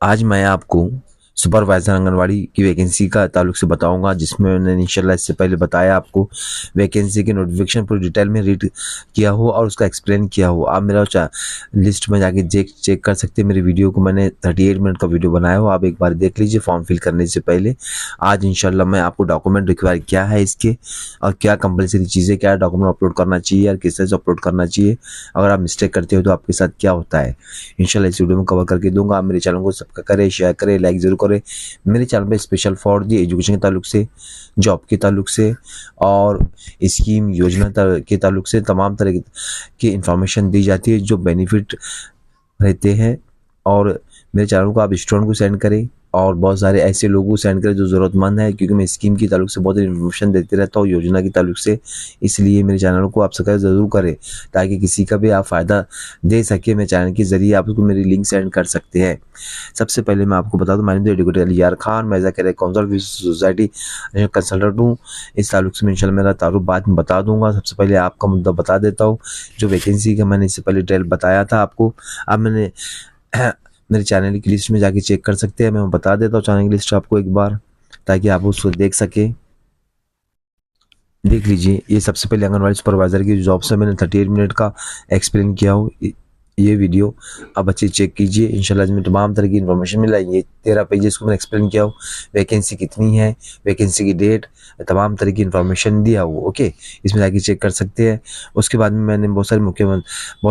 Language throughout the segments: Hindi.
आज मैं आपको सुपरवाइजर आंगनवाड़ी की वैकेंसी का ताल्लुक से बताऊंगा, जिसमें मैंने इंशाल्लाह इससे पहले बताया आपको वैकेंसी के नोटिफिकेशन पूरी डिटेल में रीड किया हो और उसका एक्सप्लेन किया हो। आप मेरा लिस्ट में जाके चेक कर सकते हैं। मेरी वीडियो को मैंने 38 मिनट का वीडियो बनाया हो, आप एक बार देख लीजिए फॉर्म फिल करने से पहले। आज इंशाल्लाह मैं आपको डॉक्यूमेंट रिक्वायर क्या है इसके और क्या कंपलसरी चीज़ें, क्या डॉक्यूमेंट अपलोड करना चाहिए और किस तरह से अपलोड करना चाहिए। अगर आप मिस्टेक करते हो तो आपके साथ क्या होता है, इंशाल्लाह इस वीडियो में कवर करके दूंगा। आप मेरे चैनल को सब्सक्राइब करें, शेयर करें, लाइक जरूर करें। मेरे चैनल पे स्पेशल फॉर दी एजुकेशन के ताल्लुक से, जॉब के ताल्लुक से और स्कीम योजना के ताल्लुक से तमाम तरह की इंफॉर्मेशन दी जाती है जो बेनिफिट रहते हैं। और मेरे चैनल को आप स्टूडेंट को सेंड करें और बहुत सारे ऐसे लोगों को सेंड करें जो ज़रूरतमंद है, क्योंकि मैं स्कीम के ताल्लुक से बहुत इन्फॉर्मेशन देते रहता हूँ, योजना के ताल्लुक से। इसलिए मेरे चैनल को आप सब्सक्राइब ज़रूर करें ताकि किसी का भी आप फ़ायदा दे सके। मेरे चैनल के ज़रिए आप उसको मेरी लिंक सेंड कर सकते हैं। सबसे पहले मैं आपको बता दूं, माय नेम एडवोकेट अली यार खान, मैं ज़ाकिर काउंसिल सोसाइटी कंसल्टेंट हूँ। इस ताल्लुक से मैं इंशाल्लाह मेरा तारुफ बाद में बता दूंगा। सबसे पहले आपका मुद्दा बता देता हूँ। जो वैकेंसी का मैंने इससे पहले डिटेल बताया था आपको, अब मैंने मेरे चैनल की लिस्ट में जाके चेक कर सकते हैं। मैं बता देता हूँ चैनल की लिस्ट आपको एक बार, ताकि आप उसको देख सके। देख लीजिए, ये सबसे पहले आंगनवाड़ी सुपरवाइजर की जॉब से मैंने 38 मिनट का एक्सप्लेन किया हूँ ये वीडियो। अब बच्चे चेक कीजिए, इंशाल्लाह इसमें तमाम तरह की इन्फॉर्मेशन मिल रही है। 13 पेजेस को मैंने एक्सप्लेन किया हूँ, वैकेंसी कितनी है, वैकेंसी की डेट, तमाम तरह की इन्फॉर्मेशन दिया हुआ। ओके, इसमें जाके चेक कर सकते हैं। उसके बाद में मैंने बहुत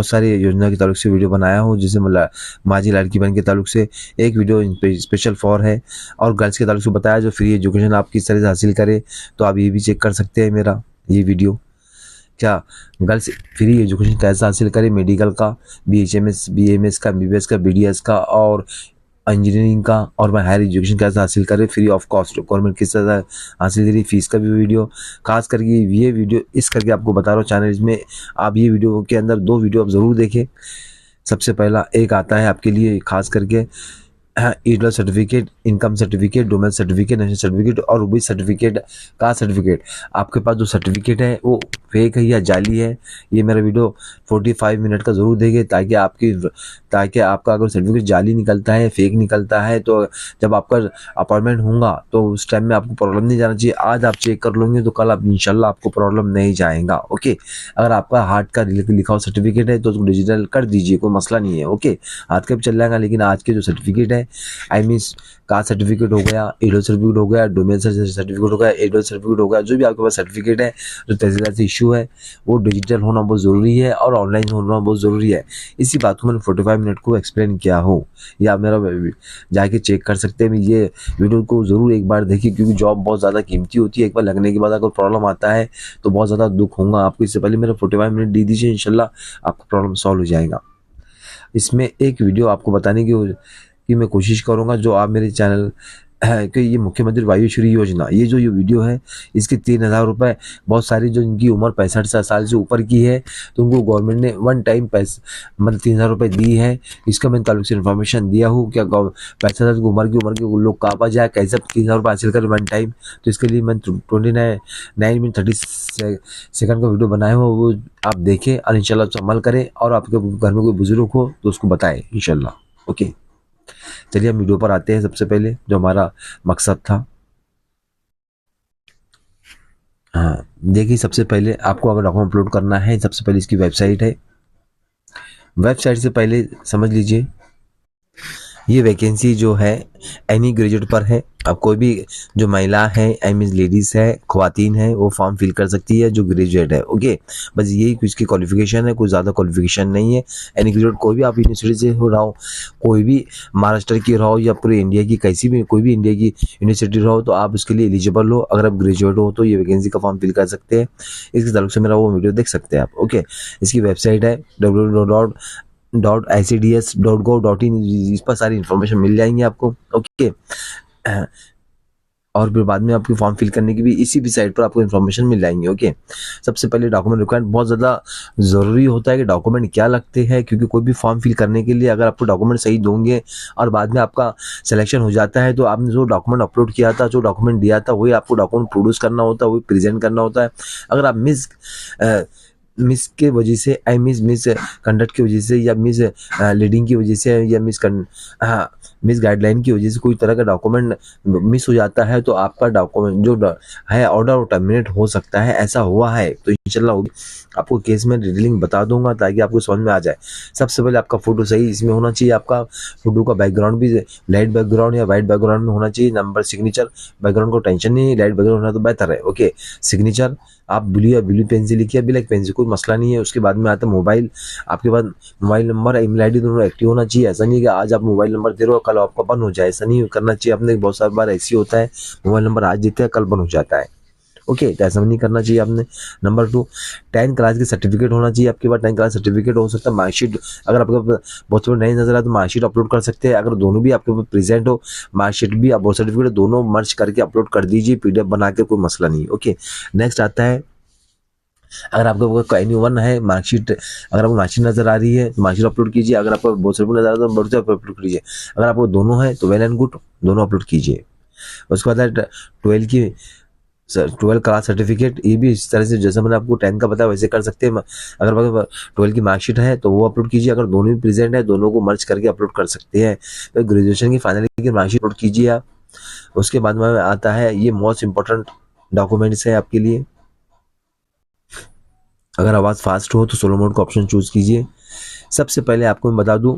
सारी योजना के ताल्लुक से वीडियो बनाया हूँ, जिसे मतलब माजी लड़की बहन के ताल्लुक से एक वीडियो स्पेशल फॉर है, और गर्ल्स के ताल्लुक से बताया जो फ्री एजुकेशन आप किस तरह से हासिल करें। तो आप ये भी चेक कर सकते हैं मेरा ये वीडियो। क्या गर्ल्स फ्री एजुकेशन कैसे हासिल करें, मेडिकल का, BHMS BMS का, BBS का, BDS का और इंजीनियरिंग का, और मैं हायर एजुकेशन कैसे हासिल करें फ्री ऑफ कॉस्ट, गवर्नमेंट किस तरह हासिल करी, फीस का भी वीडियो। खास करके ये वीडियो इस करके आपको बता रहा हूँ चैनल में, आप ये वीडियो के अंदर 2 वीडियो आप ज़रूर देखें। सबसे पहला एक आता है आपके लिए खास करके EWS certificate, income certificate, domain certificate, national certificate और रूबी सर्टिफिकेट का सर्टिफिकेट। आपके पास जो सर्टिफिकेट है वो फेक है या जाली है, ये मेरा वीडियो 45 मिनट का ज़रूर देखें, ताकि आपका अगर सर्टिफिकेट जाली निकलता है, फेक निकलता है, तो जब आपका अपॉइंटमेंट होगा तो उस टाइम में आपको प्रॉब्लम नहीं जाना चाहिए। आज आप चेक कर लोगे तो कल आप इंशाल्लाह आपको प्रॉब्लम नहीं जाएगा। ओके, अगर आपका हार्ड का लिखा हुआ सर्टिफिकेट है तो उसको डिजिटल कर दीजिए, कोई मसला नहीं है। ओके, हाथ का भी चल जाएगा, लेकिन आज के जो सर्टिफिकेट है, आई मीन कास्ट सर्टिफिकेट हो गया, ईडब्ल्यू सर्टिफिकेट हो गया, डोमेन सर्टिफिकेट हो गया, एडब्ल्यू सर्टिफिकेट हो गया, जो भी आपके पास सर्टिफिकेट है जो तहसीलदार से इशू है, वो डिजिटल होना बहुत ज़रूरी है और ऑनलाइन होना बहुत ज़रूरी है। इसी बात को मैंने 45 मिनट को एक्सप्लेन किया हो, या आप मेरा जाके चेक कर सकते हैं। ये वीडियो को ज़रूर एक बार देखिए, क्योंकि जॉब बहुत ज़्यादा कीमती होती है। एक बार लगने के बाद अगर प्रॉब्लम आता है तो बहुत ज़्यादा दुख होगा आपको। इससे पहले मेरा 45 मिनट दे दीजिए, इंशाल्लाह आपका प्रॉब्लम सॉल्व हो जाएगा। इसमें एक वीडियो आपको बताने की मैं कोशिश करूंगा, जो आप मेरे चैनल है कि ये मुख्यमंत्री वायुश्री योजना, ये जो ये वीडियो है, इसके 3000 रुपये, बहुत सारी जो इनकी उम्र 65 साल से ऊपर की है तो उनको गवर्नमेंट ने वन टाइम पैसे मतलब 3000 रुपये दी है। इसका मैंने ताल्लुक से इन्फॉर्मेशन दिया हूँ। क्या 65 साल की उम्र के लोग कहाँ पर जाए, कैसे 3000 रुपये हासिल करें वन टाइम, तो इसके लिए मैं 29 मिनट 30 सेकंड का वीडियो बनाया हुआ, वो आप देखें और इंशाल्लाह उस अमल करें, और आपके घर में कोई बुजुर्ग हो तो उसको बताएं इंशाल्लाह। ओके, चलिए हम वीडियो पर आते हैं। सबसे पहले जो हमारा मकसद था, हाँ देखिए, सबसे पहले आपको अगर डॉक्यूमेंट अपलोड करना है, सबसे पहले इसकी वेबसाइट है। वेबसाइट से पहले समझ लीजिए, ये वैकेंसी जो है एनी ग्रेजुएट पर है। अब कोई भी जो महिला है, आई मीन लेडीज है, ख्वातीन है, वो फॉर्म फिल कर सकती है जो ग्रेजुएट है। ओके, बस यही कुछ की क्वालिफिकेशन है, कोई ज़्यादा क्वालिफिकेशन नहीं है। एनी ग्रेजुएट कोई भी आप यूनिवर्सिटी से हो रहा हो, कोई भी महाराष्ट्र की रहो या पूरे इंडिया की कैसी भी कोई भी इंडिया की यूनिवर्सिटी रहो, तो आप उसके लिए एलिजिबल हो। अगर आप ग्रेजुएट हो तो ये वैकेंसी का फॉर्म फिल कर सकते हैं। इसके ताल्लुक से मेरा वो वीडियो देख सकते हैं आप। ओके, इसकी वेबसाइट है www.icds.gov.in, इस पर सारी इन्फॉर्मेशन मिल जाएंगी आपको। ओके, और फिर बाद में आपकी फॉर्म फिल करने की भी इसी भी साइट पर आपको इन्फॉर्मेशन मिल जाएंगी। ओके, सबसे पहले डॉक्यूमेंट रिक्वायरमेंट बहुत ज़्यादा ज़रूरी होता है कि डॉक्यूमेंट क्या लगते हैं, क्योंकि कोई भी फॉर्म फिल करने के लिए अगर आपको डॉक्यूमेंट सही दोगे और बाद में आपका सिलेक्शन हो जाता है, तो आपने जो डॉक्यूमेंट अपलोड किया था, जो डॉक्यूमेंट दिया था, वही आपको डॉक्यूमेंट प्रोड्यूस करना होता है, वही प्रेजेंट करना होता है। अगर आप मिस के वजह से मिस कंडक्ट की वजह से या मिस लीडिंग की वजह से या मिस गाइडलाइन की वजह से कोई तरह का डॉक्यूमेंट मिस हो जाता है तो आपका डॉक्यूमेंट जो है ऑर्डर टर्मिनेट हो सकता है। ऐसा हुआ है तो इंशाल्लाह होगी, आपको केस में डिटेलिंग बता दूंगा ताकि आपको समझ में आ जाए। सबसे पहले आपका फोटो सही इसमें होना चाहिए, आपका फोटो का बैकग्राउंड भी लाइट बैकग्राउंड या वाइट बैकग्राउंड में होना चाहिए। नंबर सिग्नेचर बैकग्राउंड को टेंशन नहीं है, लाइट बैकग्राउंड होना तो बेहतर है। ओके, सिग्नेचर आप ब्लू पेन से लिखिए, ब्लैक पेन से, कोई मसला नहीं है। उसके बाद में आता है मोबाइल, आपके पास मोबाइल नंबर ईमेल आईडी दोनों एक्टिव होना चाहिए। ऐसा नहीं कि आज आप मोबाइल नंबर दे रहे हो कल आपका बंद हो जाए, ऐसा नहीं करना चाहिए आपने। बहुत सारी बार ऐसी होता है मोबाइल नंबर आज देते हैं कल बंद हो जाता है। ओके, तो ऐसा नहीं करना चाहिए आपने। नंबर 2, 10th क्लास की सर्टिफिकेट होना चाहिए आपके पास। 10th क्लास सर्टिफिकेट हो सकता है, मार्कशीट अगर आपके पास बहुत नहीं नजर आए तो मार्कशीट अपलोड कर सकते हैं। अगर दोनों भी आपके पास प्रेजेंट हो, मार्कशीट भी और बर्थ सर्टिफिकेट दोनों मर्ज करके अपलोड कर दीजिए पीडीएफ बना के, कोई मसला नहीं। ओके, नेक्स्ट आता है अगर आपको एनी1 है मार्कशीट, अगर आपको मार्कशीट नजर आ रही है तो मार्कशीट अपलोड कीजिए। अगर आपको बर्थ सर्टिफिकेट नजर आ रहा है तो बर्थ सर्टिफिकेट अपलोड कीजिए। अगर आपको दोनों है तो वेल एंड गुड, दोनों अपलोड कीजिए। उसके बाद 12 क्लास सर्टिफिकेट, ये भी इस तरह से जैसे मैंने आपको 10 का बताया वैसे कर सकते हैं। अगर 12 की मार्कशीट है तो वो अपलोड कीजिए। अगर दोनों भी प्रेजेंट है दोनों को मर्ज करके अपलोड कर सकते हैं। तो ग्रेजुएशन की फाइनल की मार्कशीट अपलोड कीजिए आप। उसके बाद में आता है ये मोस्ट इंपॉर्टेंट डॉक्यूमेंट्स है आपके लिए। अगर आवाज़ फास्ट हो तो सोलो मोड का ऑप्शन चूज कीजिए। सबसे पहले आपको मैं बता दूं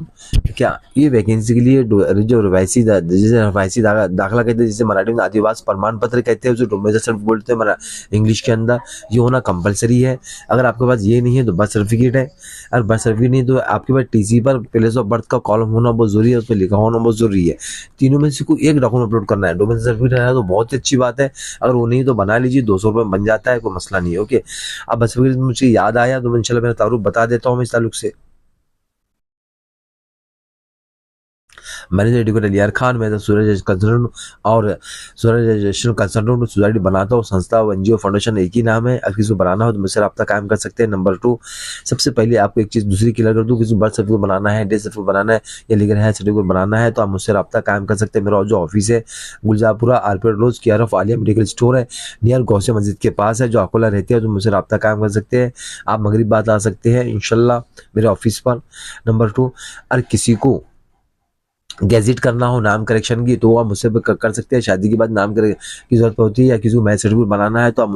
क्या ये वैकेंसी के लिए जो रिवायसी दाखिला कहते हैं, जिसे मराठी में आदिवासी प्रमाण पत्र कहते हैं, जो डोमेस्टिक बोलते हैं इंग्लिश के अंदर, ये होना कंपलसरी है। अगर आपके पास ये नहीं है तो बर्थ सर्टिफिकेट है। अगर बर्थ सर्टिफिकेट नहीं तो आपके पास टीसी पर प्लेस ऑफ बर्थ का कॉलम होना बहुत जरूरी है, उस पर लिखा होना बहुत जरूरी है। तीनों में से कोई एक डॉक्यूमेंट अपलोड करना है। डोमेस्टिक सर्टिफिकेट है तो बहुत ही अच्छी बात है, अगर वो नहीं तो बना लीजिए, 200 रुपये बन जाता है, कोई मसला नहीं है। ओके, अब बर्थ सर्टिफिकेट मुझे याद आया तो इंशाल्लाह मेरा तारुफ बता देता हूँ इस ताल्लुक से। मैनेजर एडवोकेट अलियार खान, मैं तो सूरज कंसल्टेंट और सूरज एजुकेशन कंसल्टेंट सोसाइटी बनाता हूँ। संस्था और एनजीओ फाउंडेशन एक ही नाम है। अगर किसी को बनाना हो तो मुझसे रब्ता कायम कर सकते हैं। नंबर 2, सबसे पहले आपको एक चीज़ दूसरी क्लियर कर दूँ, किसी बर्थ सर्टिफिकेट बनाना है, डेथ सर्टिफिकेट बनाना है या लीगल हेल्थ सर्टिफिकेट बनाना है तो आप मुझसे रब्ता कायम कर सकते हैं। मेरा जो ऑफिस है गुलजारपुरा आरपीएड रोज KRF आलिया मेडिकल स्टोर है, नियर गौसिया मस्जिद के पास है। जो अकोला रहते हैं तो मुझसे रब्ता कायम कर सकते हैं। आप मगरिब बाद आ सकते हैं इंशाल्लाह मेरे ऑफिस पर। नंबर 2, अगर किसी को गैजेट करना हो नाम करेक्शन की तो आप मुझसे कर सकते हैं। शादी के बाद नाम की जरूरत होती है या किसी को मैरिज सर्टिफिकेट बनाना है तो आप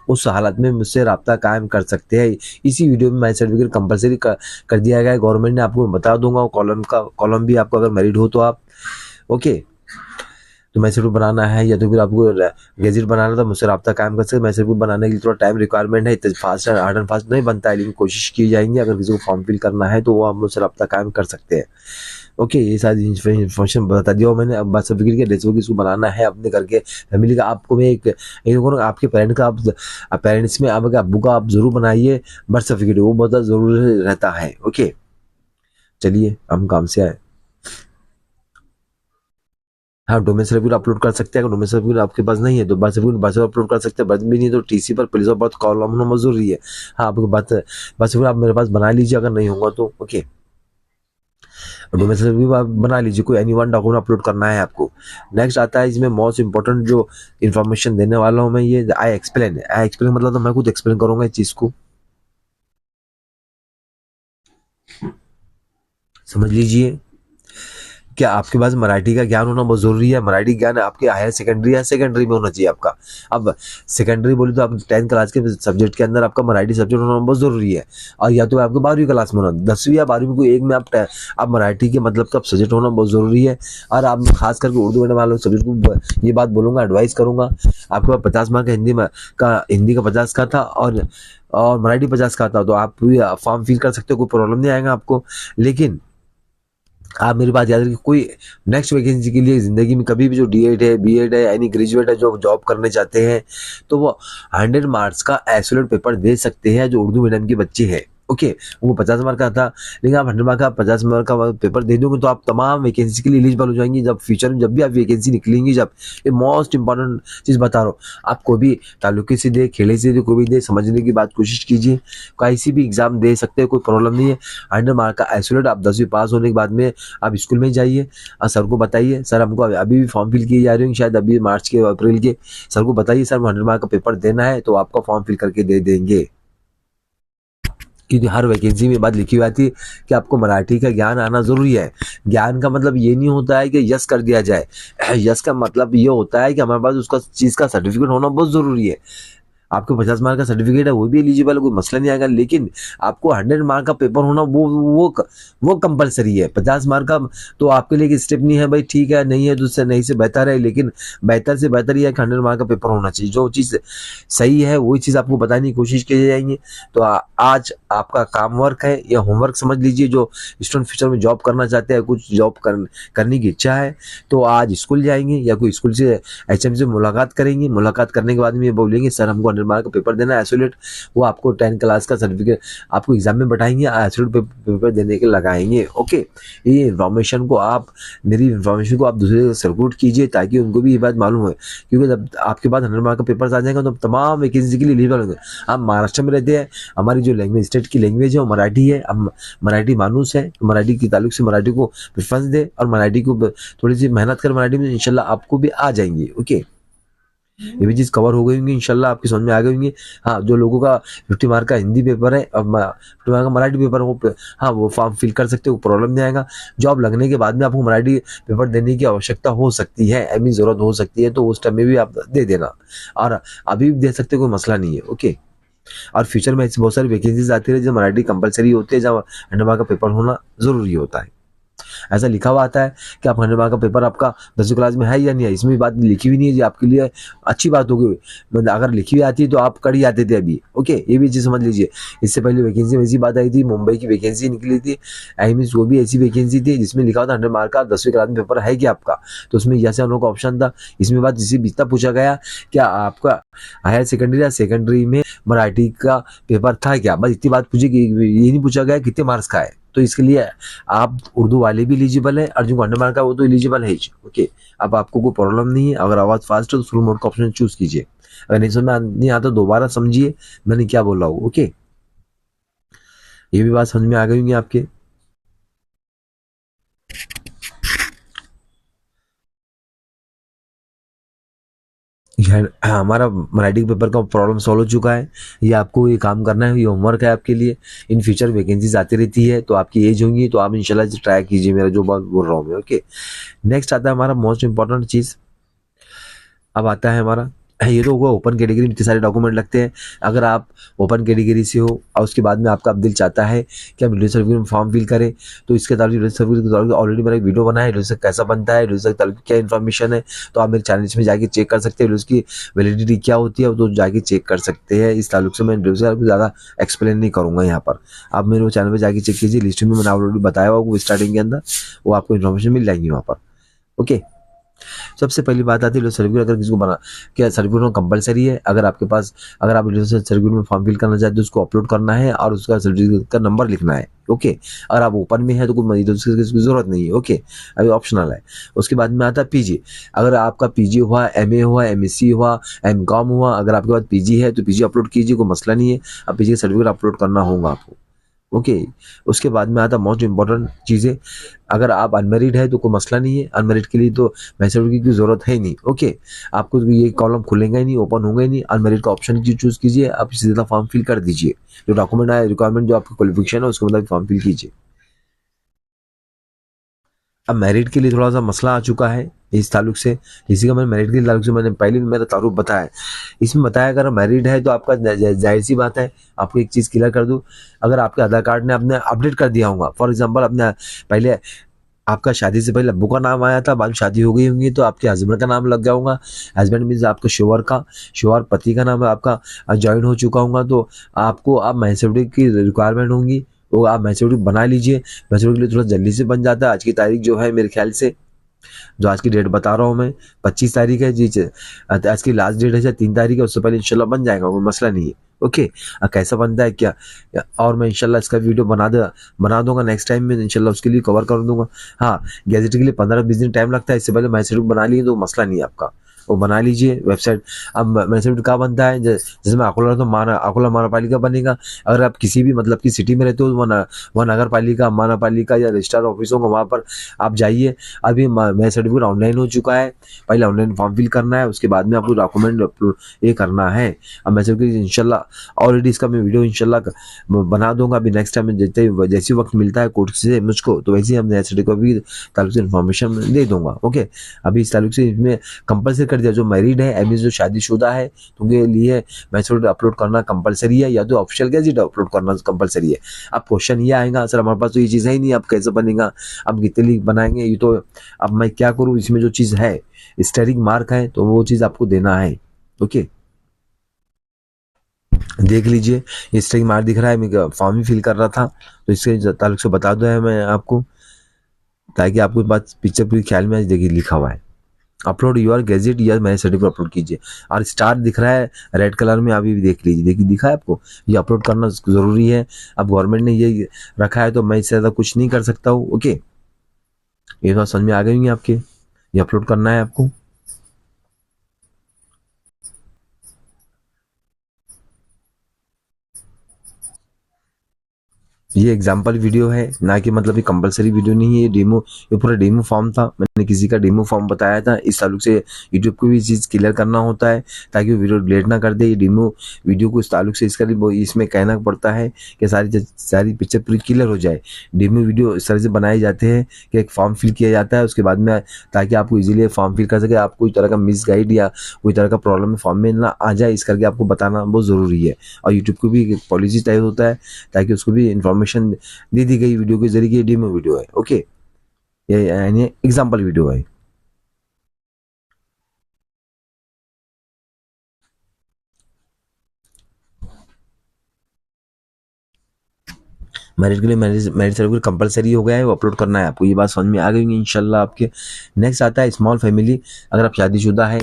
उस हालत में मुझसे रब्ता कायम कर सकते हैं। इसी वीडियो में मैरिज सर्टिफिकेट कंपलसरी कर दिया गया है गवर्नमेंट ने, आपको बता दूंगा। कॉलम भी आपको अगर मैरिड हो तो आप ओके, तो मैरिज सर्टिफिकेट बनाना है या तो फिर आपको गैजेट बनाना तो मुझसे रब्ता कायम कर सकते हैं। मैरिज सर्टिफिकेट बनाने के लिए थोड़ा टाइम रिक्वायरमेंट है, इतना फास्ट हार्ड एंड फास्ट नहीं बनता है, लेकिन कोशिश की जाएंगी। अगर किसी को फॉर्म फिल करना है तो वो आप मुझसे रब्ता कायम कर सकते हैं। ओके, ये सारी इन्फॉर्मेशन बता दिया मैंने। अब बर्थ सर्टिफिकेट के एड्रेस किसको बनाना है अपने घर के फैमिली का, आपको मैं एक आपके पेरेंट का, आप पेरेंट्स में आपके अब्बू का आप जरूर बनाइए बर्थ सर्टिफिकेट, वो बहुत जरूरी रहता है। ओके, चलिए हम काम से आए। हाँ, डोमेन सर्टिफिकेट अपलोड कर सकते हैं। अगर डोमेन सर्टिफिकेट आपके पास नहीं है तो बर्थ सर्टिफिकेट अपलोड कर सकते हैं। बर्थ भी नहीं तो टीसी पर प्लेस ऑफ बर्थ कॉलम होना जरूरी है। हाँ, आपको बर्थ सर्टिफिकेट आप मेरे पास बना लीजिए, अगर नहीं होगा तो ओके। डोमेन सर्टिफिकेट आप बना लीजिए, कोई एनी1 डॉक्यूमेंट अपलोड करना है आपको। नेक्स्ट आता है इसमें मोस्ट इंपॉर्टेंट जो इन्फॉर्मेशन देने वाला हूँ मैं, ये आई एक्सप्लेन मतलब तो मैं खुद एक्सप्लेन करूंगा इस चीज को, समझ लीजिए। क्या आपके पास मराठी का ज्ञान होना बहुत जरूरी है। मराठी ज्ञान आपके हायर सेकेंडरी या सेकेंडरी में होना चाहिए आपका। अब सेकेंडरी बोले तो आप 10th क्लास के सब्जेक्ट के अंदर आपका मराठी सब्जेक्ट होना बहुत जरूरी है, और या तो आपको 12वीं क्लास में होना, 10वीं या 12वीं को एक में आप मराठी के मतलब का सब्जेक्ट होना बहुत जरूरी है। और आप खास करके उर्दू मीडियम वाले सब्जेक्ट को ये बात बोलूंगा, एडवाइस करूंगा। आपके पास 50 मार्क हिंदी का 50 का था और मराठी 50 का था, तो आप फॉर्म फिल कर सकते हो, कोई प्रॉब्लम नहीं आएगा आपको। लेकिन आप मेरी बात याद रखिए, कोई नेक्स्ट वैकेंसी के लिए जिंदगी में कभी भी जो D.Ed है, B.Ed है, यानी ग्रेजुएट है, जो जॉब करने चाहते हैं तो वो 100 मार्क्स का आइसोलेट पेपर दे सकते हैं। जो उर्दू मीडियम के बच्चे हैं ओके, वो 50 मार्क का था, लेकिन आप 100 मार्क का 50 मार्क का पेपर दे दोगे तो आप तमाम वैकेंसी के लिए एलिजिबल हो जाएंगे। जब फ्यूचर में जब भी आप वैकेंसी निकलेंगी, जब ये मोस्ट इंपॉर्टेंट चीज बता रहा हूँ, आप कोई भी तालुके से दे, खेड़े से दे, कोई भी दे, समझने की बात कोशिश कीजिए। किसी भी एग्जाम दे सकते हैं, कोई प्रॉब्लम नहीं है। 100 मार्क का आइसोलेट, आप 10वीं पास होने के बाद में आप स्कूल में जाइए और सर को बताइए, सर हमको अभी भी फॉर्म फिल किए जा रहे होंगे, शायद अभी मार्च के अप्रैल के, सर को बताइए सर 100 मार्क का पेपर देना है, तो आपका फॉर्म फिल करके दे देंगे। क्योंकि हर वैकेंसी में बात लिखी हुई आती है कि आपको मराठी का ज्ञान आना जरूरी है। ज्ञान का मतलब ये नहीं होता है कि यस कर दिया जाए। यस का मतलब ये होता है कि हमारे पास उसका चीज़ का सर्टिफिकेट होना बहुत ज़रूरी है। आपके 50 मार्क का सर्टिफिकेट है वो भी एलिजिबल है, कोई मसला नहीं आएगा, लेकिन आपको 100 मार्क का पेपर होना वो कंपलसरी है। 50 मार्क का तो आपके लिए एक स्टेप नहीं है भाई, ठीक है, नहीं है तो उससे नहीं से बेहतर है, लेकिन बेहतर से बेहतर ये है कि 100 मार्क का पेपर होना चाहिए। जो चीज़ सही है वही चीज़ आपको बताने की कोशिश की जाएंगी। तो आज आपका काम वर्क है या होमवर्क समझ लीजिए। जो स्टूडेंट फ्यूचर में जॉब करना चाहते हैं, कुछ जॉब करने की इच्छा है, तो आज स्कूल जाएंगे या कोई स्कूल से HM से मुलाकात करेंगे। मुलाकात करने के बाद में ये बोलेंगे सर हमको 100 मार्क का पेपर देना है आइसोलेट, वो आपको 10 क्लास का सर्टिफिकेट आपको एग्जाम में बैठाएंगे, आइसोलेट पेपर देने के लगाएंगे। ओके, ये इन्फॉर्मेशन को आप मेरी इन्फॉर्मेशन को आप दूसरे को सर्कुलेट कीजिए ताकि उनको भी ये बात मालूम है, क्योंकि जब आपके पास 100 मार्क का पेपर आ जाएगा तो तमाम वैकेंसी के लिए एलिजिबल होंगे। आप महाराष्ट्र में रहते हैं, हमारी जो लैंग्वेज स्टेट की लैंग्वेज है वो मराठी है, हम मराठी मानूस है, तो मराठी के ताल्लुक से मराठी को प्रेफरेंस दे और मराठी को थोड़ी सी मेहनत कर मराठी में, इंशाल्लाह आपको भी आ जाएंगे। ओके, ये भी चीज़ कवर हो गई होंगी, इंशाल्लाह आपकी समझ में आ गई होंगी। हाँ, जो लोगों का 50 मार्क का हिंदी पेपर है और 50 मार्क का मराठी पेपर है, हाँ वो फॉर्म फिल कर सकते हो, प्रॉब्लम नहीं आएगा। जॉब लगने के बाद में आपको मराठी पेपर देने की आवश्यकता हो सकती है, ऐसी ज़रूरत हो सकती है, तो उस टाइम में भी आप दे देना, और अभी भी दे सकते हो, कोई मसला नहीं है। ओके, और फ्यूचर में ऐसी बहुत सारी वैकेंसीज आती है जो मराठी कंपलसरी होती है, जहाँ 100 मार्क का पेपर होना ज़रूरी होता है। ऐसा लिखा हुआ आता है कि आप 100 मार्क का पेपर आपका 10वीं क्लास में है या नहीं है, इसमें भी बात लिखी हुई नहीं है जी, आपके लिए अच्छी बात होगी। मतलब अगर लिखी हुई आती है तो आप कर ही आते थे अभी। ओके, ये भी चीज़ समझ लीजिए। इससे पहले वैकेंसी में ऐसी बात आई थी, मुंबई की वैकेंसी निकली थी, आई मीन वो भी ऐसी वैकेंसी थी जिसमें लिखा था 100 मार्क का 10वीं क्लास में पेपर है क्या आपका, तो उसमें यस या नो का ऑप्शन था। इसमें बात इसी इतना पूछा गया क्या आपका हायर सेकेंडरी या सेकेंडरी में मराठी का पेपर था क्या, बस इतनी बात पूछी, ये नहीं पूछा गया कितने मार्क्स का है। तो इसके लिए आप उर्दू वाले भी एलिजिबल है और जो 100 मार्क का वो तो एलिजिबल है ही। ओके, अब आपको कोई प्रॉब्लम नहीं है। अगर आवाज़ फास्ट है तो फुल मोड का ऑप्शन चूज कीजिए। अगर नहीं समझ में नहीं आता दोबारा समझिए मैंने क्या बोला हूँ। ओके, ये भी बात समझ में आ गई होंगी आपके। हमारा मराठी पेपर का प्रॉब्लम सॉल्व हो चुका है। ये आपको ये काम करना है, ये होमवर्क है आपके लिए। इन फ्यूचर वैकेंसीज आती रहती है, तो आपकी एज होंगी तो आप इंशाल्लाह ट्राई कीजिए, मेरा जो बात बोल रहा हूँ मैं। ओके, नेक्स्ट आता है हमारा मोस्ट इंपॉर्टेंट चीज़। अब आता है हमारा, ये तो होगा ओपन कैटेगरी में इतने सारे डॉक्यूमेंट लगते हैं। अगर आप ओपन कैटेगरी से हो और उसके बाद में आपका दिल चाहता है कि आप रिलीजियस सर्टिफिकेट में फॉर्म फिल करें, तो इसके ताल्लुक रिलीजियस सर्टिफिकेट के ताल्लुक ऑलरेडी मैंने एक वीडियो बनाया है, रिलीजियस कैसा बनता है, रिलीजियस ताल्लुक क्या इन्फॉर्मेशन है, तो आप मेरे चैनल में जाके चेक कर सकते हैं। रिलीजियस की वैलिडिटी क्या होती है तो जाके चेक कर सकते हैं। इस ताल्लुक से मैं रिलीजियस ज़्यादा एक्सप्लेन नहीं करूँगा यहाँ पर, आप मेरे चैनल पर जाके चेक कीजिए। लिस्ट में मैंने ऑलरेडी बताया हुआ स्टार्टिंग के अंदर, वो आपको इन्फॉर्मेशन मिल जाएगी वहाँ पर। ओके, सबसे पहली बात आती है सर्टिफिकेट। अगर किसी को बना क्या सर्टिफिकेट कंपलसरी है, अगर आपके पास अगर आप सर्टिफिकेट में फॉर्म फिल करना चाहते हो उसको अपलोड करना है और उसका सर्टिफिकेट का नंबर लिखना है। ओके, अगर आप ओपन में है तो कोई मरीज उसकी जरूरत नहीं है। ओके, अभी ऑप्शनल है। उसके बाद में आता है पीजी। अगर आपका पीजी हुआ, एमए हुआ, एमएससी हुआ, एमकॉम हुआ, अगर आपके पास पीजी है तो पीजी अपलोड कीजिए, कोई मसला नहीं है। अब पीजी का सर्टिफिकेट अपलोड करना होगा आपको। ओके, उसके बाद में आता मोस्ट इंपॉर्टेंट चीज़ें। अगर आप अनमेरिड है तो कोई मसला नहीं है, अनमेरिड के लिए तो मैरिज सर्टिफिकेट की जरूरत है ही नहीं। ओके, आपको ये कॉलम खुलेगा ही नहीं, ओपन होगा ही नहीं। अनमेरिड का ऑप्शन चूज कीजिए, आप सीधा फॉर्म फिल कर दीजिए। जो डॉक्यूमेंट आए रिक्वायरमेंट जो आपकी क्वालिफिकेशन है उसके मुताबिक फॉर्म फिल कीजिए। अब मैरिड के लिए थोड़ा सा मसला आ चुका है इस ताल्लुक से, इसी का मैंने मैरिड के ताल्लुक से मैंने पहले भी मेरा तारुफ बताया। इसमें बताया अगर मैरिड है तो आपका जाहिर सी बात है, आपको एक चीज़ क्लियर कर दूं, अगर आपके आधार कार्ड ने आपने अपडेट कर दिया होगा, फॉर एग्जांपल अपने पहले आपका शादी से पहले अब्बू का नाम आया था, बाद में शादी हो गई होंगी तो आपके हस्बैंड का नाम लग गया होगा। हस्बैंड मीन्स आपका शोहर पति का नाम आपका ज्वाइन हो चुका होगा, तो आपको अब मैरिज सर्टिफिकेट की रिक्वायरमेंट होंगी, वो आप मैरिज सर्टिफिकेट बना लीजिए। मैरिज सर्टिफिकेट के लिए थोड़ा जल्दी से बन जाता है। आज की तारीख जो है मेरे ख्याल से, जो आज की डेट बता रहा हूँ मैं 25 तारीख है जी, आज की लास्ट डेट है 3 तारीख है, उससे पहले इंशाल्लाह बन जाएगा, कोई मसला नहीं है। ओके, कैसा बनता है क्या, और मैं इंशाल्लाह इसका वीडियो बना दूंगा नेक्स्ट टाइम में, इंशाल्लाह उसके लिए कवर कर दूंगा। हाँ, गैजेट के लिए 15-20 दिन टाइम लगता है, इससे पहले मैसेज बना लिए तो मसला नहीं है आपका। वो बना लीजिए वेबसाइट। अब म्यूनिसिपैलिटी कहाँ बनता है, जैसे मैं अकोला तो अकोला महानगरपालिका बनेगा। अगर आप किसी भी मतलब की सिटी में रहते हो तो वह नगर पालिका, महानगरपालिका या रजिस्ट्रार ऑफिस होगा, वहाँ पर आप जाइए। अभी मेरा सर्टिफिकेट ऑनलाइन हो चुका है, पहले ऑनलाइन फॉर्म फिल करना है, उसके बाद में आपको डॉक्यूमेंट अपलोड ये करना है। अब मैं सर्टिफिकेट इंशाल्लाह ऑलरेडी इसका मैं वीडियो इंशाल्लाह बना दूंगा। अभी नेक्स्ट टाइम जैसे वक्त मिलता है कोर्ट से मुझको, तो वैसे ही हम नया सर्टिफिकेट भी ताल्लुक से इन्फॉर्मेशन दे दूंगा। ओके, अभी इस ताल्लुक से इसमें कंपलसरी कर दिया, जो मैरिड है एम जो शादीशुदा है तो उनके लिए मैसेज अपलोड करना कंपलसरी है, या तो ऑफिशियल गैजेट अपलोड करना कंपलसरी है। अब क्वेश्चन ये आएगा, सर हमारे पास तो ये चीज़ है ही नहीं, अब कैसे बनेगा, अब कितने लीग बनाएंगे, ये तो अब मैं क्या करूँ, इसमें जो चीज़ है स्टेरिक मार्क है तो वो चीज़ आपको देना है। ओके, देख लीजिए ये स्टेरिक मार्क दिख रहा है, मैं फॉर्म ही फिल कर रहा था तो इसके ताल्लुक से बता दो है मैं आपको, ताकि आपको बात पिक्चर पूरी ख्याल में देखिए लिखा हुआ है अपलोड यूर गैजेट या मैरिज सर्टिफिकेट अपलोड कीजिए। और स्टार दिख रहा है रेड कलर में, अभी भी देख लीजिए, देखिए दिखा है आपको, ये अपलोड करना ज़रूरी है। अब गवर्नमेंट ने ये रखा है तो मैं इससे ज़्यादा कुछ नहीं कर सकता हूँ। ओके, ये तो समझ में आ गई होंगी आपके, ये अपलोड करना है आपको। ये एग्जाम्पल वीडियो है, ना कि मतलब ये कंपलसरी वीडियो नहीं है, ये डेमो, ये पूरा डेमो फॉर्म था, मैंने किसी का डेमो फॉर्म बताया था। इस ताल्लुक से यूट्यूब को भी चीज़ क्लियर करना होता है ताकि वो वीडियो डिलीट ना कर दे। ये डेमो वीडियो को इस ताल्लुक से इसका इसमें कहना पड़ता है कि सारी पिक्चर पूरी क्लियर हो जाए। डेमो वीडियो इस तरह से बनाए जाते हैं कि एक फॉर्म फिल किया जाता है उसके बाद में, ताकि आपको ईजिली फॉर्म फिल कर सके, आप कोई तरह का मिस गाइड या कोई तरह का प्रॉब्लम फॉर्म में ना आ जाए, इस करके आपको बताना बहुत ज़रूरी है। और यूट्यूब को भी एक पॉलिसी तय होता है ताकि उसको भी इंफॉर्मेशन दे दी गई वीडियो के जरिए। डेमो वीडियो है। ओके, ये यानी एग्जांपल वीडियो है। मैरिज के लिए मैरिज सर्टिफिकेट कंपलसरी हो गया है, वो अपलोड करना है आपको। ये बात समझ में आ गई होगी इंशाल्लाह आपके। नेक्स्ट आता है स्मॉल फैमिली। अगर आप शादीशुदा है,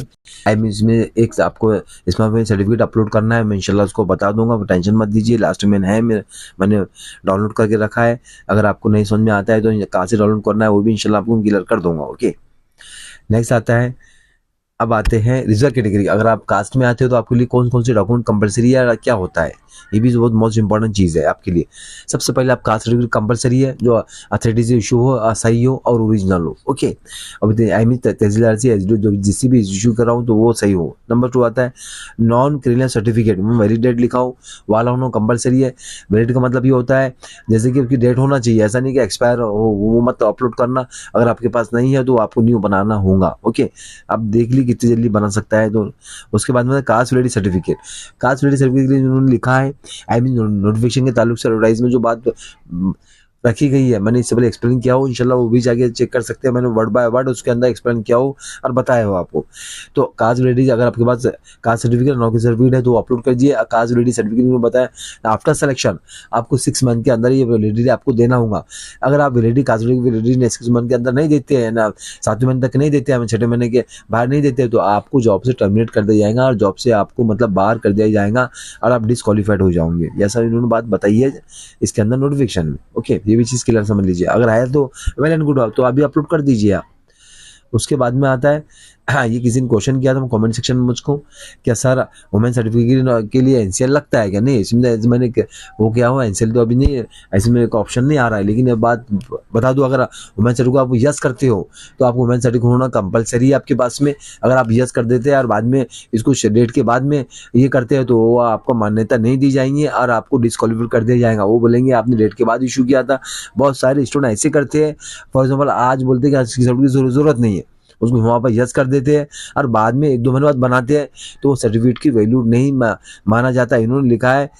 आई मीन इसमें एक आपको स्मॉल फैमिली सर्टिफिकेट अपलोड करना है, मैं इंशाल्लाह उसको बता दूंगा, वो टेंशन मत दीजिए। लास्ट में है मैंने डाउनलोड करके रखा है, अगर आपको नहीं समझ में आता है तो कहाँ से डाउनलोड करना है वो भी इंशाल्लाह आपको क्लियर कर दूंगा। ओके, नेक्स्ट आता है, अब आते हैं रिजर्व कैटेगरी। अगर आप कास्ट में आते हो तो आपके लिए कौन कौन से डॉक्यूमेंट कंपलसरी है, क्या होता है, ये भी बहुत मोस्ट इंपॉर्टेंट चीज़ है आपके लिए। सबसे पहले आप कास्ट सर्टिफिकेट कंपलसरी है, जो अथॉरिटी से इशू हो, सही हो और ओरिजिनल हो। ओके, अब आई मीन तहसीलदार से जो जिससे भी इशू कर रहा हूँ तो वो सही हो। नंबर 2 आता है नॉन क्रिमिनल सर्टिफिकेट, में वैलिड डेट लिखा हो वाला होना कंपलसरी है। वैलिड का मतलब ये होता है जैसे कि उसकी डेट होना चाहिए, ऐसा नहीं कि एक्सपायर हो, वो मत अपलोड करना। अगर आपके पास नहीं है तो आपको न्यू बनाना होगा। ओके, अब देख ली कितनी जल्दी बना सकता है। तो उसके बाद में cast validity certificate, cast validity certificate के लिए उन्होंने लिखा है, आई मीन नोटिफिकेशन के ताल्लुक से एडवर्टाइज में जो बात रखी गई है, मैंने इससे पहले एक्सप्लेन किया हो, इंशाल्लाह वो भी जाके चेक कर सकते हैं, मैंने वर्ड बाय वर्ड उसके अंदर एक्सप्लेन किया हो और बताया हो आपको। तो कास्ट वैलिडिटी, अगर आपके पास कास्ट सर्टिफिकेट नौकरी सर्टिफिकेट है तो अपलोड कर दीजिए। कास्ट वैलिडिटी सर्टिफिकेट में बताया आफ्टर सिलेक्शन आपको 6 मंथ के अंदर ये वैलिडिटी आपको देना होगा। अगर आप वैलिडिटी कास्ट वैलिडिटी 6 मंथ के अंदर नहीं देते हैं ना, 7वें महीने तक नहीं देते हैं, 6ठे महीने के बाहर नहीं देते, तो आपको जॉब से टर्मिनेट कर दिया जाएगा और जॉब से आपको मतलब बाहर कर दिया जाएगा और आप डिसक्वालीफाइड हो जाओगे। ऐसा इन्होंने बात बताई है इसके अंदर नोटिफिकेशन में। ओके, ये भी चीज़ क्लियर समझ लीजिए। अगर है तो वेल एंड गुड, तो अभी अपलोड कर दीजिए आप। उसके बाद में आता है, हाँ ये किसी ने क्वेश्चन किया था कमेंट सेक्शन में मुझको, क्या सर वुमेन सर्टिफिकेट के लिए एनसीएल लगता है क्या? नहीं, इसमें मैंने वो क्या हुआ, एनसीएल तो अभी नहीं, ऐसे में एक ऑप्शन नहीं आ रहा है। लेकिन ये बात बता दूं, अगर वुमेन सर्टिफिकेट आप यस करते हो तो आपको वुमेन सर्टिफिकेट होना कंपलसरी है आपके पास में। अगर आप यस कर देते हैं और बाद में इसको डेट के बाद में ये करते हैं तो वो आपको मान्यता नहीं दी जाएंगी और आपको डिस्क्वालीफाई कर दिया जाएगा। वो बोलेंगे आपने डेट के बाद इशू किया था। बहुत सारे स्टूडेंट ऐसे करते हैं, फॉर एग्जाम्पल आज बोलते हैं कि इसकी सर्टिफिकेट की जरूरत नहीं है, उसको वहाँ पर यस कर देते हैं और बाद में 1-2 महीने बाद बनाते हैं तो वो सर्टिफिकेट की वैल्यू नहीं माना जाता। इन्होंने लिखा है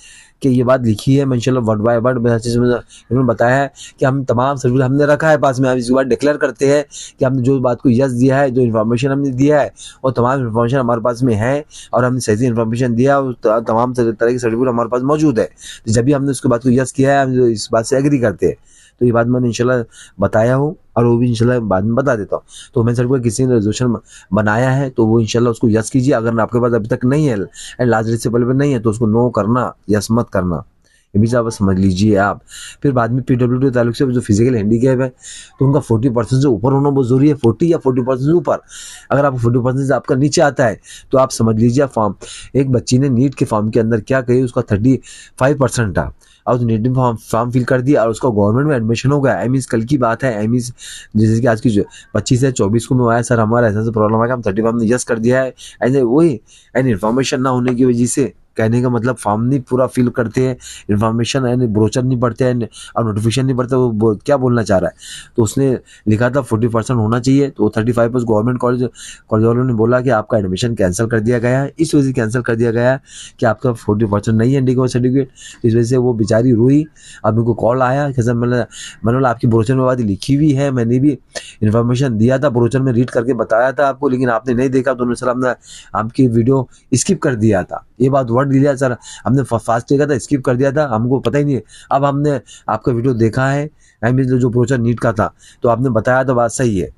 कि ये बात लिखी है, मैं इंशाल्लाह वर्ड बाय वर्ड इन्होंने बताया है कि हम तमाम सर्टिफिकेट हमने रखा है पास में, हम इसके बाद डिक्लेयर करते हैं कि हमने जो बात को यस दिया है, जो इन्फॉर्मेशन हमने दिया है और तमाम इन्फॉर्मेशन हमारे पास में है और हमने सही इन्फॉर्मेशन दिया और तमाम तरह के सर्टिफिकेट हमारे पास मौजूद है। तो जब भी हमने उसके बात को यस किया है, हम इस बात से एग्री करते हैं। तो ये बात मैंने इंशाल्लाह बताया हूँ और वो भी इंशाल्लाह बाद में बता देता हूँ। तो वुमेन सर्टिफिकेट किसी ने रेजोल्यूशन बनाया है तो वो इंशाल्लाह उसको यस कीजिए। अगर आपके पास अभी तक नहीं है एंड लास्ट डेट से पहले नहीं है तो उसको नो करना, यस मत करना। ये भी आप समझ लीजिए आप। फिर बाद में पीडब्ल्यूडी के ताल्लुक से जो फिजिकल हैंडीकैप है तो उनका 40% से ऊपर होना बहुत जरूरी है, 40 या 40% से ऊपर। अगर आप 40% से आपका नीचे आता है तो आप समझ लीजिए फॉर्म, एक बच्ची ने नीट के फॉर्म के अंदर क्या कही, उसका 35% था और नीट में फॉर्म फिल कर दिया और उसका गवर्नमेंट में एडमिशन हो गया। आई मीन कल की बात है, आई मीन जैसे कि आज की 25 से 24 को मैं आया सर हमारा ऐसा प्रॉब्लम है, हम 35 हमने यस कर दिया है, ऐसे वही एंड इन्फॉर्मेशन ना होने की वजह से, कहने का मतलब फॉर्म नहीं पूरा फिल करते हैं, इन्फॉर्मेशन यानी ब्रोचर नहीं पढ़ते हैं और नोटिफिकेशन नहीं पढ़ते, वो क्या बोलना चाह रहा है। तो उसने लिखा था 40% होना चाहिए, तो 35 पर गवर्नमेंट कॉलेज वालों ने बोला कि आपका एडमिशन कैंसिल कर दिया गया है। इस वजह से कैंसिल कर दिया गया है कि आपका 40% नहीं है हैंडीकैप सर्टिफिकेट। इस वजह से वो बेचारी रोई। अब मेरे को कॉल आया कि सर मैंने बोला आपकी ब्रोचर में बात लिखी हुई है, मैंने भी इन्फॉर्मेशन दिया था, ब्रोचर में रीड करके बताया था आपको, लेकिन आपने नहीं देखा, तो सर हमने आपकी वीडियो स्किप कर दिया था। ये बात वर्ड लिया सर, हमने फास्ट देखा था, स्किप कर दिया था, हमको पता ही नहीं है। अब हमने आपका वीडियो देखा है, आई मीन जो ब्रोचर नीट का था, तो आपने बताया तो बात सही है,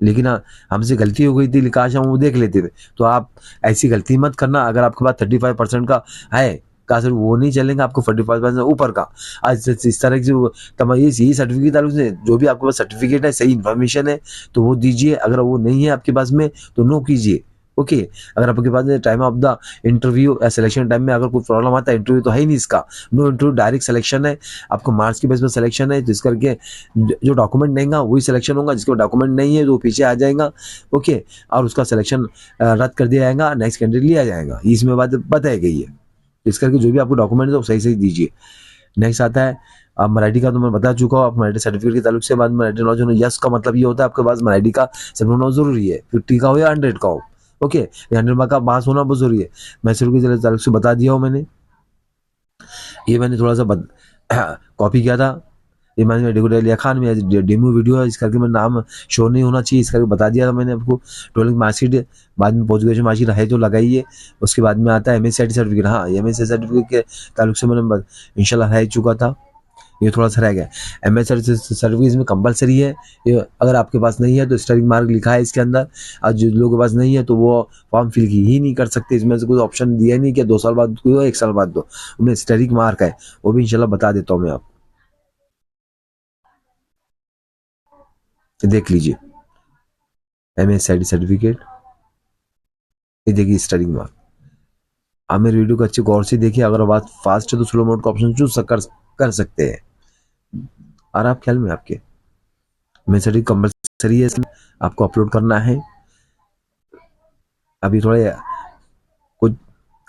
लेकिन हमसे गलती हो गई थी, काश हम वो देख लेते थे। तो आप ऐसी गलती मत करना। अगर आपके पास 35% का है का सिर्फ वो नहीं चलेगा, आपको 45% ऊपर का आज इस तरह की तमाम यही सर्टिफिकेट ताल्लुक से जो भी आपके पास सर्टिफिकेट है, सही इन्फॉर्मेशन है तो वो दीजिए। अगर वो नहीं है आपके पास में तो नो कीजिए। ओके अगर आपके पास टाइम ऑफ द इंटरव्यू या सिलेक्शन टाइम में अगर कोई प्रॉब्लम आता है, इंटरव्यू तो है ही नहीं इसका, नो इंटरव्यू डायरेक्ट सिलेक्शन है, आपको मार्क्स की बेस पर सिलेक्शन है, जिस करके जो डॉक्यूमेंट देगा वही सिलेक्शन होगा, जिसके डॉक्यूमेंट नहीं है तो पीछे आ जाएगा। ओके और उसका सिलेक्शन रद्द कर दिया जाएगा, नेक्स्ट कैंडिडेट लिया जाएगा, इसमें बात बताई गई है। इस करके जो भी आपको डॉक्यूमेंट है वो सही सही दीजिए। नेक्स्ट आता है अब मराठी का, तो मैं बता चुका हूँ, आप मराठी सर्टिफिकेट के ताल्लुक से बाद मराठी नॉलेज होना, यस का मतलब ये होता है आपके पास मराठी का सर्टिफिकेट होना जरूरी है, 50 का हो या 100 का हो। ओके 100 मार्क का पास होना बहुत जरूरी है। मैं सर्टिफिकेट के ताल्लुक से बता दिया हूँ मैंने, ये मैंने थोड़ा सा कॉपी किया था, ये मैंने डेकोरेट लिया खान में डेमो वीडियो है, इस करके मेरा नाम शो नहीं होना चाहिए, इस करके बता दिया था मैंने आपको। 12 मार्कशीट बाद में पोस्ट ग्रेजुएशन मार्कशीट है तो लगाइए। उसके बाद में आता है एमएससी सर्टिफिकेट, हाँ एमएससी सर्टिफिकेट के ताल्लुक से मैंने इंशाल्लाह रह चुका था, ये थोड़ा सा रह गया। एमएससी सर्टिफिकेट इसमें कंपलसरी है, ये अगर आपके पास नहीं है तो स्टरिंग मार्क लिखा है इसके अंदर, और जो लोगों के पास नहीं है तो वो फॉर्म फिल ही नहीं कर सकते। इसमें से कोई ऑप्शन दिया नहीं कि 2 साल बाद दो 1 साल बाद दो, उनमें स्टरिंग मार्क है, वो भी इंशाल्लाह बता देता हूँ मैं आपको, देख लीजिए एमएससी सर्टिफिकेट, ये देखिए स्टरिंग मार्क। आप मेरे वीडियो को अच्छे गौर से देखिए, अगर बात फास्ट है तो स्लो मोड का ऑप्शन चूज कर सकते हैं। और आप ख्याल में आपके मैं सर्टिफिकेट कंपलसरी है, आपको अपलोड करना है। अभी थोड़े कुछ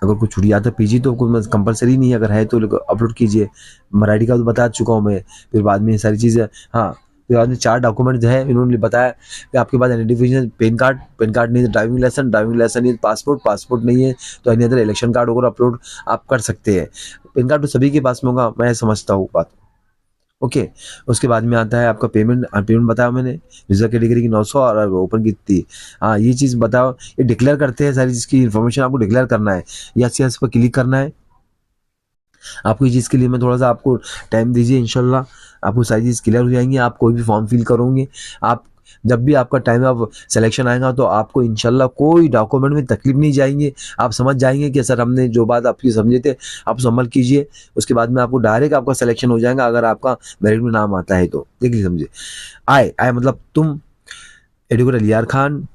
अगर कुछ छुट जाता पीजी तो कोई कंपलसरी नहीं है, अगर है तो अपलोड कीजिए। मराठी का तो बता चुका हूँ मैं। फिर बाद में सारी चीज़ें, हाँ फिर बाद में 4 डॉक्यूमेंट है, इन्होंने बताया कि आपके पास आइडेंटिफिकेशन पैन कार्ड नहीं है, ड्राइविंग लाइसेंस नहीं है, पासपोर्ट नहीं है तो एनी अदर इलेक्शन कार्ड वगैरह अपलोड आप कर सकते हैं। पैन कार्ड तो सभी के पास में होगा, मैं समझता हूँ बात। ओके उसके बाद में आता है आपका पेमेंट बताया मैंने, रिजर्व कैटेगरी की 900 और ओपन की 30। हाँ ये चीज़ बताओ, ये डिक्लेयर करते हैं, सारी चीज़ की इन्फॉर्मेशन आपको डिक्लेयर करना है, यस पर क्लिक करना है आपको। ये चीज़ के लिए मैं थोड़ा सा आपको टाइम दीजिए, इंशाल्लाह आपको सारी चीज़ क्लियर हो जाएंगी। आप कोई भी फॉर्म फिल करोगे, आप जब भी आपका टाइम ऑफ सिलेक्शन आएगा तो आपको इंशाल्लाह कोई डॉक्यूमेंट में तकलीफ नहीं जाएंगे, आप समझ जाएंगे कि सर हमने जो बात आपकी समझे थे आप अमल कीजिए। उसके बाद में आपको डायरेक्ट आपका सिलेक्शन हो जाएगा, अगर आपका मेरिट में नाम आता है तो। देखिए समझे, आए मतलब तुम एडवोकेट अलियार खान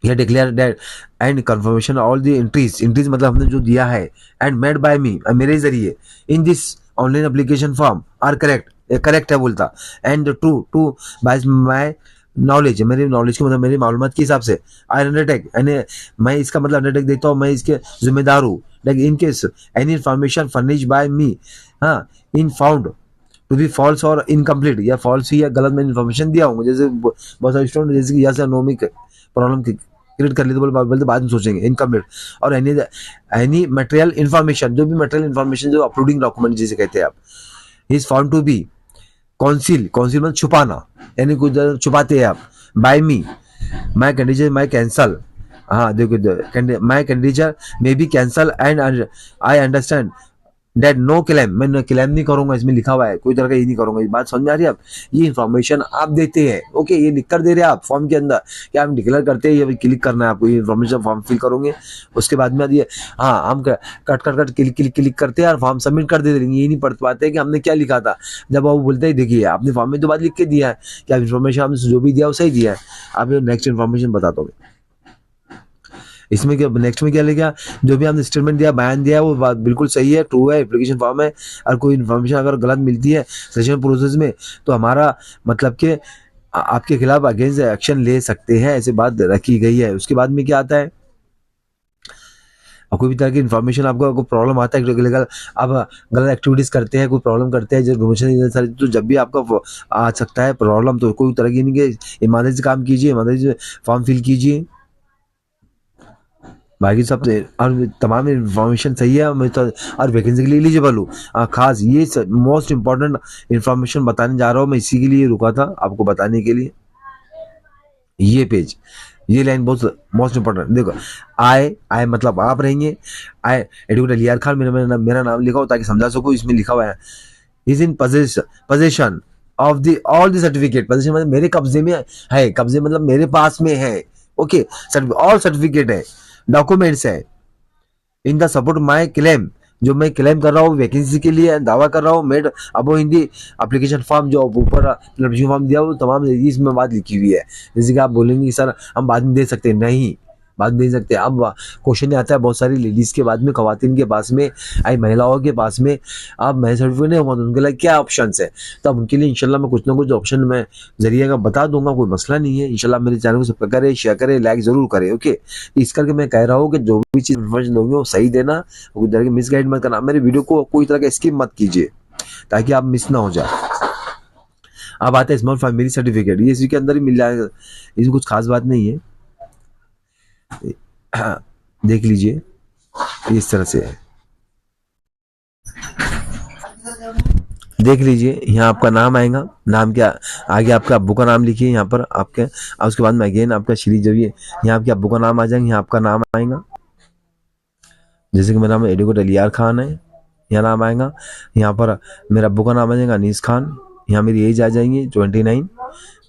या declare that and confirmation all the entries मतलब हमने जो दिया है एंड मेड बाय मी, मेरे जरिए, in this online application form are correct है बोलता, and to by my knowledge, मेरे नॉलेज की मतलब मेरी मालूमात के हिसाब से आई अंडरटेक, यानी मैं इसका मतलब अंडरटेक देता हूँ, मैं इसके जिम्मेदार हूँ। Like in case any information furnished by me हाँ in found to be false और इनकम्प्लीट, या फॉल्स ही या गलत मैंने इन्फॉर्मेशन दिया हूँ, जैसे बहुत सारे स्टूडेंट जैसे कि यहाँ नोमिक प्रॉब्लम क्रिएट कर ली तो बोलते बाद में सोचेंगे इनकम्प्लीट, और एनी मटेरियल इन्फॉर्मेशन, जो भी मटेरियल इन्फॉर्मेशन जो अपलोडिंग डॉक्यूमेंट जिसे कहते हैं आप, is found to be conceal मतलब छुपाना, यानी कुछ छुपाते हैं आप, by me my candidate my cancel, हाँ देखो my candidate may be cancel and I understand that no claim, मैं क्लेम नहीं करूंगा, इसमें लिखा हुआ है, कोई तरह का ये नहीं करूंगा। ये बात समझ में आ रही है आप? ये इन्फॉर्मेशन आप देते हैं, ओके, ये लिख कर दे रहे हैं आप फॉर्म के अंदर कि हम डिक्लेयर करते हैं, ये क्लिक करना है आपको, ये इन्फॉर्मेशन फॉर्म फिल करोगे, उसके बाद में ये हाँ हम कट क्लिक करते हैं और फॉर्म सबमिट कर देते हैं। ये नहीं पढ़ पाते कि हमने क्या लिखा था। जब वो बोलते हैं देखिए आपने फॉर्म में तो बात लिख के दिया है कि आप इन्फॉर्मेशन आपने जो भी दिया वो सही दिया है, आप नेक्स्ट इन्फॉर्मेशन बता दोगे। इसमें क्या नेक्स्ट में क्या लिखा, जो भी आपने स्टेटमेंट दिया, बयान दिया है, वो बात बिल्कुल सही है, ट्रू है, एप्लीकेशन फॉर्म है। और कोई इन्फॉर्मेशन अगर गलत मिलती है सिलेक्शन प्रोसेस में तो हमारा मतलब कि आपके खिलाफ अगेंस्ट एक्शन ले सकते हैं, ऐसी बात रखी गई है। उसके बाद में क्या आता है, कोई भी तरह की इन्फॉर्मेशन आपको प्रॉब्लम आता है, लीगल आप गलत एक्टिविटीज करते हैं, कोई प्रॉब्लम करते हैं, जो तो जब भी आपका आ सकता है प्रॉब्लम, तो कोई तरह की नहीं कि ईमानदारी से काम कीजिए, ईमानदारी से फॉर्म फिल कीजिए, बाकी सब और तमाम इन्फॉर्मेशन सही है। मैं तो और वैकेंसी के लिए एलिजिबल हूँ। खास ये मोस्ट इम्पोर्टेंट इन्फॉर्मेशन बताने जा रहा हूँ मैं, इसी के लिए रुका था आपको बताने के लिए। ये पेज, ये लाइन बहुत मोस्ट इम्पोर्टेंट। देखो आई मतलब आप रहेंगे, आई एडवोकेट अलियार खान मेरा नाम लिखा हो ताकि समझा सको। इसमें लिखा हुआ है is in possession of the all the certificate. Possession मतलब मेरे कब्जे में है, कब्जे मतलब मेरे पास में है, ओके। ऑल सर्टिफिकेट है, डॉक्यूमेंट्स है in the support my claim, जो मैं क्लेम कर रहा हूँ वैकेंसी के लिए दावा कर रहा हूँ, मेड अब हिंदी एप्लीकेशन फॉर्म जो ऊपर एप्लीकेशन फॉर्म दिया वो तमाम इसमें बात लिखी हुई है। जैसे कि आप बोलेंगे कि सर हम बाद में दे सकते हैं, नहीं बाद में दे सकते। अब क्वेश्चन आता है बहुत सारी लेडीज के बाद में, खवातीन के पास में, आई महिलाओं के पास में अब मैरिज सर्टिफिकेट नहीं होगा तो उनके लिए क्या ऑप्शन है, तो अब उनके लिए इंशाल्लाह मैं कुछ ना कुछ ऑप्शन मैं जरिए का बता दूंगा, कोई मसला नहीं है। इंशाल्लाह मेरे चैनल को सब्सक्राइब करें, शेयर करें, लाइक जरूर करें, ओके। इस करके मैं कह रहा हूँ कि जो भी चीज इन्फॉर्मेशन दोगे वो सही देना, कोई तरह की मिसगाइड मत करना, मेरे वीडियो को कोई तरह का स्किप मत कीजिए ताकि आप मिस ना हो जाए। अब आता है स्मॉल फैमिली सर्टिफिकेट, ये इसी के अंदर ही मिल जाएगा, इसमें कुछ खास बात नहीं है। हाँ, देख लीजिए इस तरह से है, देख लीजिए यहाँ आपका नाम आएगा, नाम क्या आगे आपका अब्बू का नाम लिखिए यहाँ पर आपके, और उसके बाद में अगेन आपका श्री जब ये यहाँ आपके अब्बू का नाम आ जाएंगे, यहाँ आपका नाम आएगा। जैसे कि मेरा नाम एडवोकेट अलियार खान है, यहाँ नाम आएगा। यहाँ पर मेरा अब्बू का नाम आ जाएगा अनीस खान, यहाँ मेरी एज आ जाएंगी 29,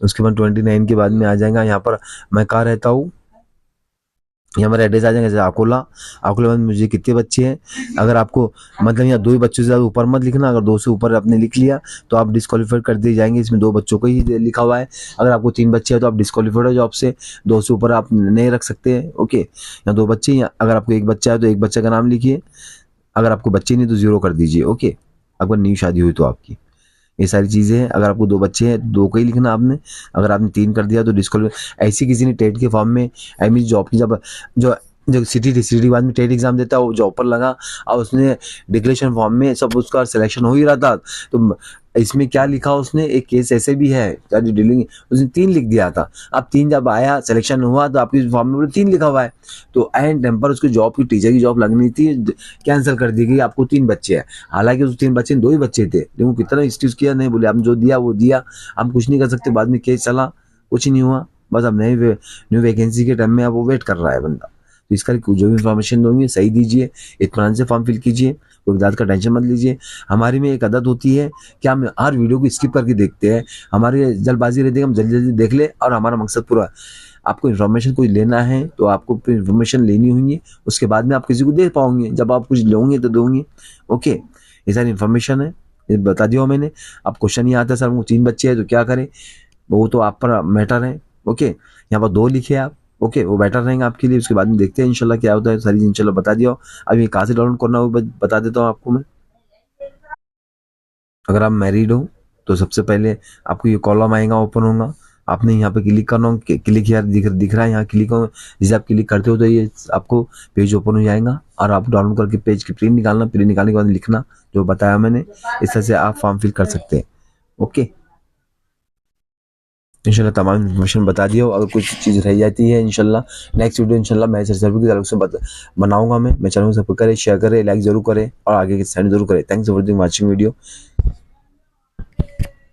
उसके बाद 29 के बाद में आ जाएगा यहाँ पर मैं कहाँ रहता हूँ, यहाँ मेरा एड्रेस आ जाएगा जैसे अकोला में मुझे कितने बच्चे हैं। अगर आपको मतलब यहाँ 2 बच्चों से ज़्यादा ऊपर मत लिखना, अगर 2 से ऊपर आपने लिख लिया तो आप डिस्क्वालीफाइड कर दिए जाएंगे। इसमें 2 बच्चों को ही लिखा हुआ है, अगर आपको 3 बच्चे हैं तो आप डिस्क्वालीफाइड हो जॉब से, 2 से ऊपर आप नहीं रख सकते हैं, ओके। यहाँ 2 बच्चे, अगर आपको 1 बच्चा है तो 1 बच्चे का नाम लिखिए, अगर आपको बच्चे नहीं तो 0 कर दीजिए, ओके। अगर न्यू शादी हुई तो आपकी ये सारी चीज़ें हैं। अगर आपको 2 बच्चे हैं 2 का ही लिखना आपने, अगर आपने 3 कर दिया तो डिस्क्वालीफाई। ऐसी किसी ने टेट के फॉर्म में आई मीन जॉब की जब जो सिटी बाद में टेट एग्जाम देता है वो जॉब पर लगा और उसने डिक्लेरेशन फॉर्म में सब उसका सिलेक्शन हो ही रहा था, तो इसमें क्या लिखा उसने, एक केस ऐसे भी है डीलिंग, उसने 3 लिख दिया था। अब 3 जब आया सिलेक्शन हुआ तो आपकी फॉर्म में 3 लिखा हुआ है, तो एंड टाइम पर उसकी जॉब की टीचर की जॉब लगनी थी, कैंसिल कर दी गई। आपको 3 बच्चे हैं, हालांकि उस 3 बच्चे 2 ही बच्चे थे, लेकिन वो कितना एक्सक्यूज किया, नहीं बोले आपने जो दिया वो दिया, हम कुछ नहीं कर सकते। बाद में केस चला, कुछ नहीं हुआ, बस अब न्यू वैकेंसी के टाइम में अब वो वेट कर रहा है बंदा। तो इसका जो भी इन्फॉर्मेशन दोगे सही दीजिए, इत्मीनान से फॉर्म फिल कीजिए, कोई बात का टेंशन मत लीजिए। हमारी में एक आदत होती है कि हम हर वीडियो को स्किप करके देखते हैं, हमारी जल्दबाजी रहती है, हम जल्दी जल्दी देख ले और हमारा मकसद पूरा। आपको इन्फॉर्मेशन कोई लेना है तो आपको इन्फॉर्मेशन लेनी होगी, उसके बाद में आप किसी को दे पाओगे, जब आप कुछ लोगे तो दोगे, ओके। ये सारी इन्फॉर्मेशन है, ये बता दिया मैंने। अब क्वेश्चन ये आता है सर हमको 3 बच्चे हैं तो क्या करें, वो तो आप पर मैटर है, ओके। यहाँ पर 2 लिखे आप, ओके, वो बेटर रहेंगे आपके लिए। उसके बाद में देखते हैं इंशाल्लाह क्या होता है, सारी इंशाल्लाह बता दिया। अब ये कहाँ से डाउनलोड करना हो बता देता हूँ आपको मैं। अगर आप मैरिड हो तो सबसे पहले आपको ये कॉलम आएगा, ओपन होगा, आपने यहाँ पे क्लिक करना हो, क्लिक यार दिख रहा है यहाँ क्लिक हो, जिसे आप क्लिक करते हो तो ये आपको पेज ओपन हो जाएगा और आप डाउनलोड करके पेज की प्रिंट निकालना, प्रिंट निकालने के बाद लिखना जो बताया मैंने, इस तरह से आप फॉर्म फिल कर सकते हैं, ओके। इंशाल्लाह तमाम इन्फॉर्मेशन बता दिया। अगर कुछ चीज़ रह जाती है इंशाल्लाह नेक्स्ट वीडियो इंशाल्लाह मैं सर्वर की तरफ से बनाऊंगा। मैं चैनल को सब्सक्राइब करें, शेयर करें, लाइक जरूर करें और आगे की सेंड जरूर करें। Thanks for watching video.